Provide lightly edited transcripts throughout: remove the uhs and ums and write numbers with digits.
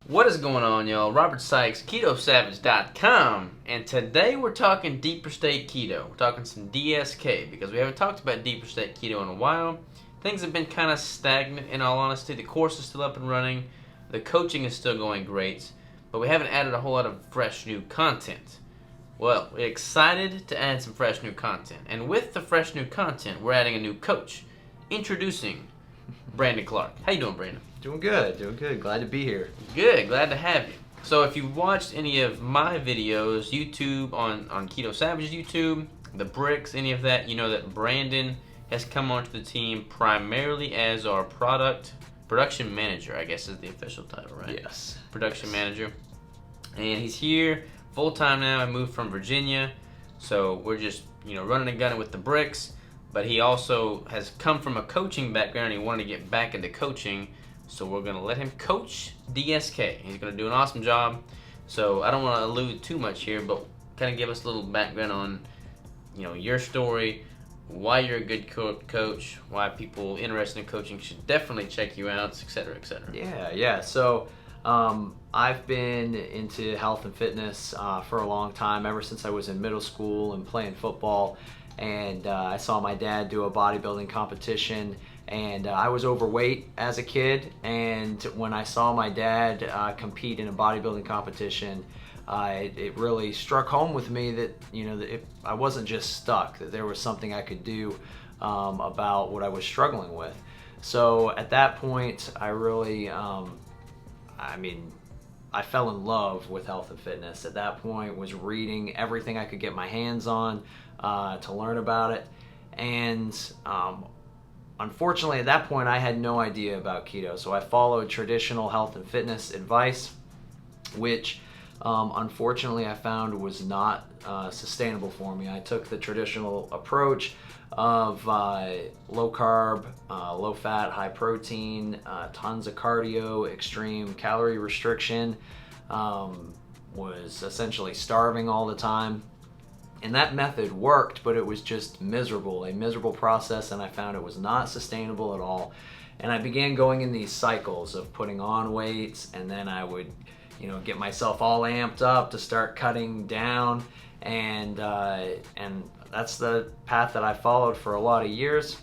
What is going on, y'all? Robert Sykes, KetoSavage.com, and today we're talking deeper state keto. We're talking some DSK because we haven't talked about deeper state keto in a while. Things have been kind of stagnant, in all honesty. The course is still up and running, the coaching is still going great, but we haven't added a whole lot of fresh new content. Well, we're excited to add some fresh new content, and with the fresh new content, we're adding a new coach. Introducing Brandon Clark. How you doing, Brandon? Doing good. Glad to be here. Good, glad to have you. So if you've watched any of my videos, YouTube, on Keto Savage's YouTube, the bricks, any of that, you know that Brandon has come onto the team primarily as our production manager, I guess is the official title, right? Yes. Production manager. And he's here full-time now. I moved from Virginia, so we're just, running and gunning with the bricks. But he also has come from a coaching background and he wanted to get back into coaching. So we're going to let him coach DSK. He's going to do an awesome job. So I don't want to allude too much here, but kind of give us a little background on, your story, why you're a good coach, why people interested in coaching should definitely check you out, etc., etc. Yeah. So I've been into health and fitness for a long time, ever since I was in middle school and playing football. And I saw my dad do a bodybuilding competition, and I was overweight as a kid. And when I saw my dad compete in a bodybuilding competition, it really struck home with me that I wasn't just stuck, that there was something I could do about what I was struggling with. So at that point, I really, I fell in love with health and fitness. At that point, was reading everything I could get my hands on to learn about it. And unfortunately, at that point, I had no idea about keto. So I followed traditional health and fitness advice, which unfortunately I found was not sustainable for me. I took the traditional approach of low carb, low fat, high protein, tons of cardio, extreme calorie restriction, was essentially starving all the time. And that method worked, but it was just a miserable process, and I found it was not sustainable at all. And I began going in these cycles of putting on weights, and then I would, get myself all amped up to start cutting down, and that's the path that I followed for a lot of years.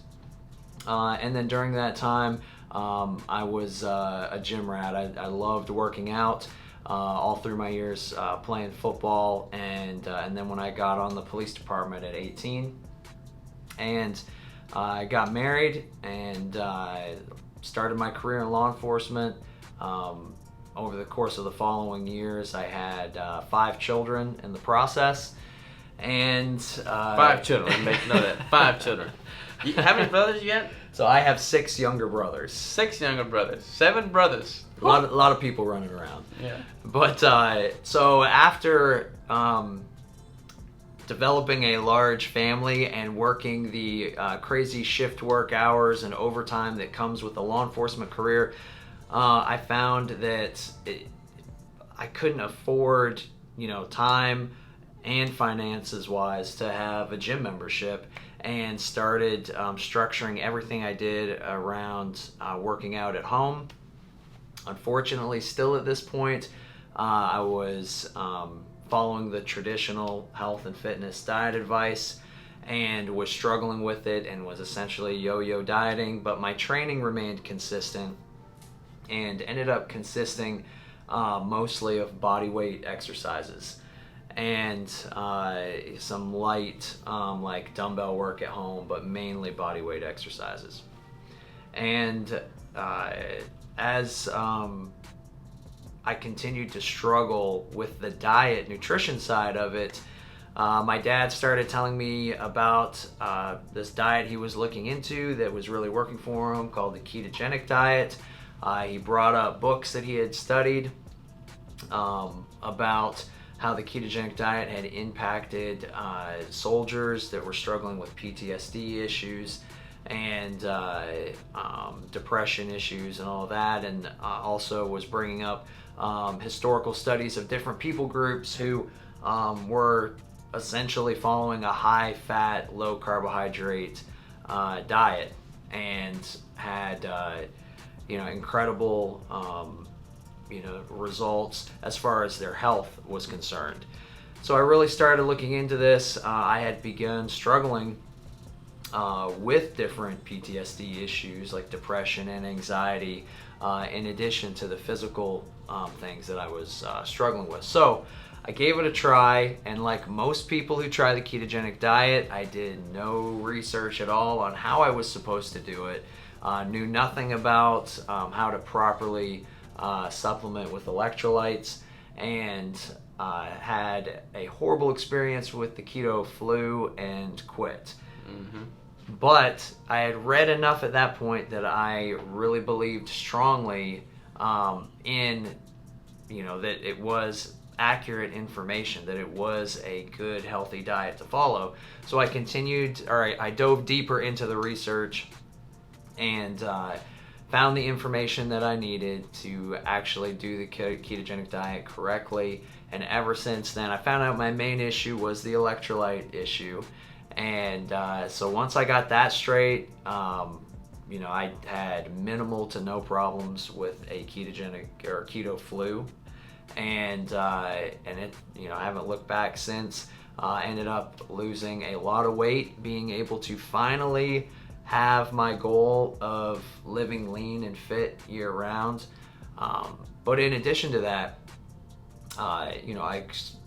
And then during that time, I was a gym rat. I loved working out. All through my years playing football, and then when I got on the police department at 18, and I got married and started my career in law enforcement. Over the course of the following years, I had 5 children in the process, and 5 children. Know that 5 children. How many brothers you got? So I have 6 younger brothers. 6 younger brothers. 7 brothers. A lot of people running around. Yeah. But so after developing a large family and working the crazy shift work hours and overtime that comes with a law enforcement career, I found that I couldn't afford, time and finances wise to have a gym membership, and started structuring everything I did around working out at home. Unfortunately, still at this point, I was following the traditional health and fitness diet advice and was struggling with it, and was essentially yo-yo dieting, but my training remained consistent and ended up consisting mostly of body weight exercises and some light like dumbbell work at home, but mainly body weight exercises. And as I continued to struggle with the diet, nutrition side of it, my dad started telling me about this diet he was looking into that was really working for him, called the ketogenic diet. He brought up books that he had studied about how the ketogenic diet had impacted soldiers that were struggling with PTSD issues and depression issues and all that, and also was bringing up historical studies of different people groups who were essentially following a high-fat, low-carbohydrate diet, and had incredible results as far as their health was concerned. So I really started looking into this. I had begun struggling with different PTSD issues like depression and anxiety, in addition to the physical things that I was struggling with. So I gave it a try, and like most people who try the ketogenic diet, I did no research at all on how I was supposed to do it. Knew nothing about how to properly supplement with electrolytes, and had a horrible experience with the keto flu and quit. Mm-hmm. But I had read enough at that point that I really believed strongly in, that it was accurate information, that it was a good, healthy diet to follow. So I I dove deeper into the research and found the information that I needed to actually do the ketogenic diet correctly. And ever since then, I found out my main issue was the electrolyte issue. And so once I got that straight, I had minimal to no problems with a ketogenic or keto flu, and it, I haven't looked back since. Ended up losing a lot of weight, being able to finally have my goal of living lean and fit year round. But in addition to that, I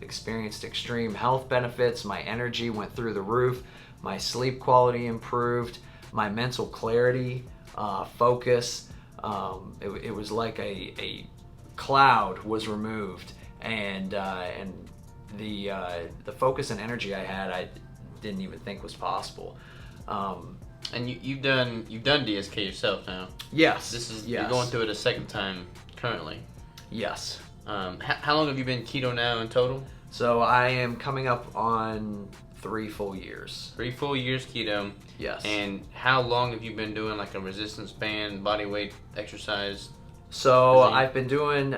experienced extreme health benefits. My energy went through the roof. My sleep quality improved. My mental clarity, focus, it was like a cloud was removed, and the focus and energy I had, I didn't even think was possible. And you've done DSK yourself now. Yes. You're going through it a second time currently. Yes. How long have you been keto now in total? So I am coming up on 3 full years. 3 full years keto. Yes. And how long have you been doing like a resistance band, body weight exercise? So I've been doing,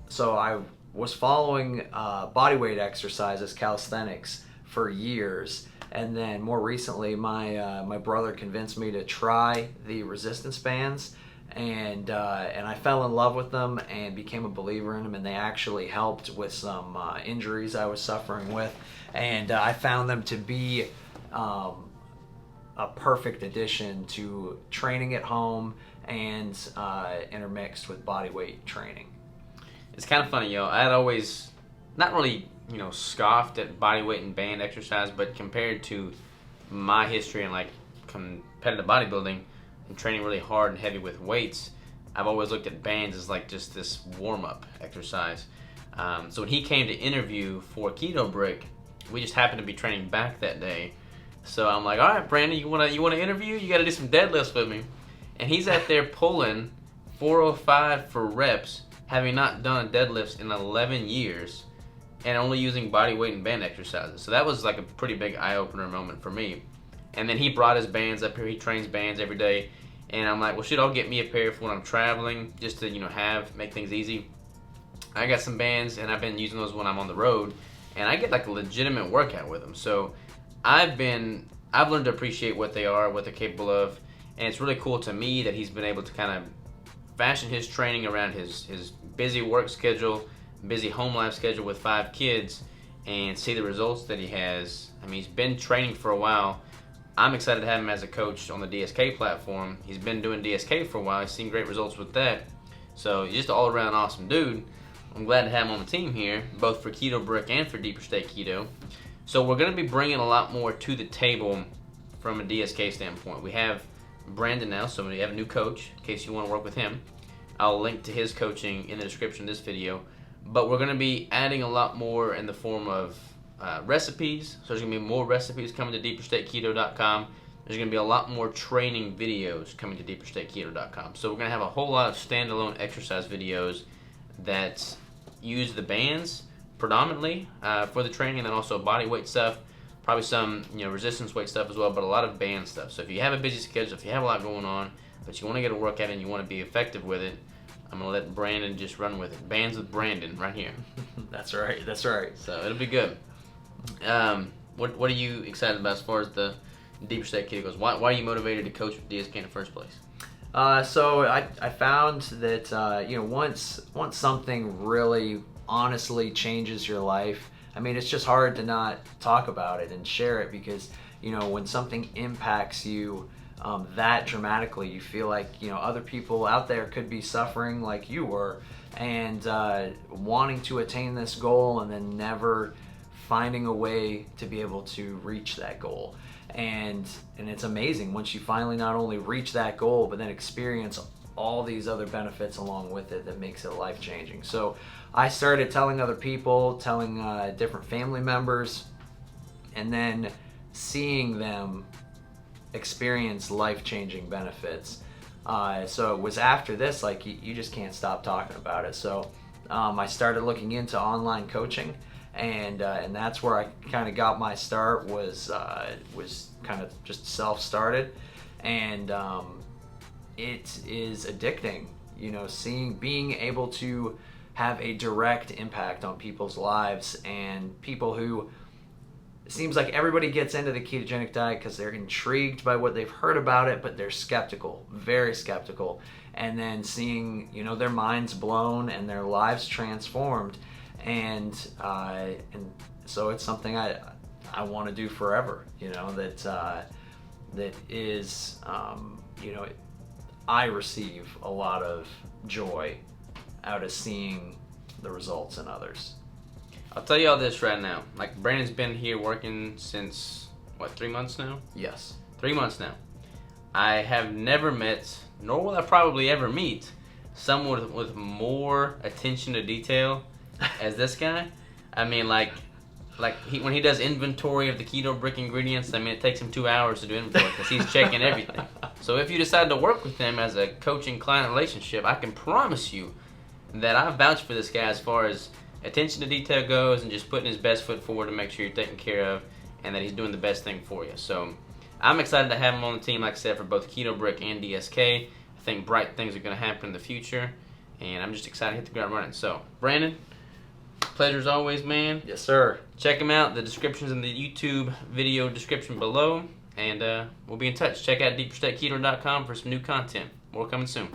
so I was following body weight exercises, calisthenics, for years. And then more recently, my brother convinced me to try the resistance bands. And I fell in love with them and became a believer in them, and they actually helped with some injuries I was suffering with, and I found them to be a perfect addition to training at home and intermixed with body weight training. It's kind of funny, I had always not really scoffed at body weight and band exercise, but compared to my history and like competitive bodybuilding and training really hard and heavy with weights, I've always looked at bands as like just this warm-up exercise. So when he came to interview for Keto Brick, we just happened to be training back that day. So I'm like, all right, Brandon, you wanna interview? You got to do some deadlifts with me. And he's out there pulling 405 for reps, having not done deadlifts in 11 years, and only using body weight and band exercises. So that was like a pretty big eye-opener moment for me. And then he brought his bands up here. He trains bands every day. And I'm like, well, shit, I'll get me a pair for when I'm traveling, just to, make things easy. I got some bands, and I've been using those when I'm on the road, and I get like a legitimate workout with them. So I've learned to appreciate what they are, what they're capable of, and it's really cool to me that he's been able to kind of fashion his training around his busy work schedule, busy home life schedule with 5 kids, and see the results that he has. I mean, he's been training for a while. I'm excited to have him as a coach on the DSK platform. He's been doing DSK for a while. He's seen great results with that. So he's just an all-around awesome dude. I'm glad to have him on the team here, both for Keto Brick and for Deeper State Keto. So we're going to be bringing a lot more to the table from a DSK standpoint. We have Brandon now, so we have a new coach in case you want to work with him. I'll link to his coaching in the description of this video. But we're going to be adding a lot more in the form of recipes. So there's going to be more recipes coming to deeperstateketo.com. There's going to be a lot more training videos coming to deeperstateketo.com. So we're going to have a whole lot of standalone exercise videos that use the bands predominantly for the training, and then also body weight stuff, probably some resistance weight stuff as well, but a lot of band stuff. So if you have a busy schedule, if you have a lot going on, but you want to get a workout and you want to be effective with it, I'm going to let Brandon just run with it. Bands with Brandon right here. That's right. So it'll be good. What are you excited about as far as the Deeper State Keto goes? Why are you motivated to coach DSK in the first place? So I found that once something really honestly changes your life, I mean, it's just hard to not talk about it and share it, because when something impacts you that dramatically, you feel like other people out there could be suffering like you were, and wanting to attain this goal and then never finding a way to be able to reach that goal. And it's amazing once you finally not only reach that goal, but then experience all these other benefits along with it that makes it life-changing. So I started telling other people, telling different family members, and then seeing them experience life-changing benefits. So it was after this, like, you just can't stop talking about it. So I started looking into online coaching, and that's where I kind of got my start. Was kind of just self-started, and it is addicting. Being able to have a direct impact on people's lives, and people who, it seems like everybody gets into the ketogenic diet because they're intrigued by what they've heard about it, but they're skeptical, very skeptical, and then seeing their minds blown and their lives transformed. And so it's something I want to do forever. That is I receive a lot of joy out of seeing the results in others. I'll tell you all this right now. Like, Brandon's been here working since, 3 months now? Yes. 3 months now. I have never met, nor will I probably ever meet, someone with more attention to detail as this guy. I mean, when he does inventory of the keto brick ingredients, I mean, it takes him 2 hours to do inventory because he's checking everything. So if you decide to work with him as a coaching-client relationship, I can promise you that I vouch for this guy as far as attention to detail goes, and just putting his best foot forward to make sure you're taken care of and that he's doing the best thing for you. So I'm excited to have him on the team, like I said, for both Keto Brick and DSK. I think bright things are going to happen in the future, and I'm just excited to hit the ground running. So, Brandon, pleasure as always, man. Yes, sir. Check him out. The description's in the YouTube video description below, and we'll be in touch. Check out deeperstateketo.com for some new content. More coming soon.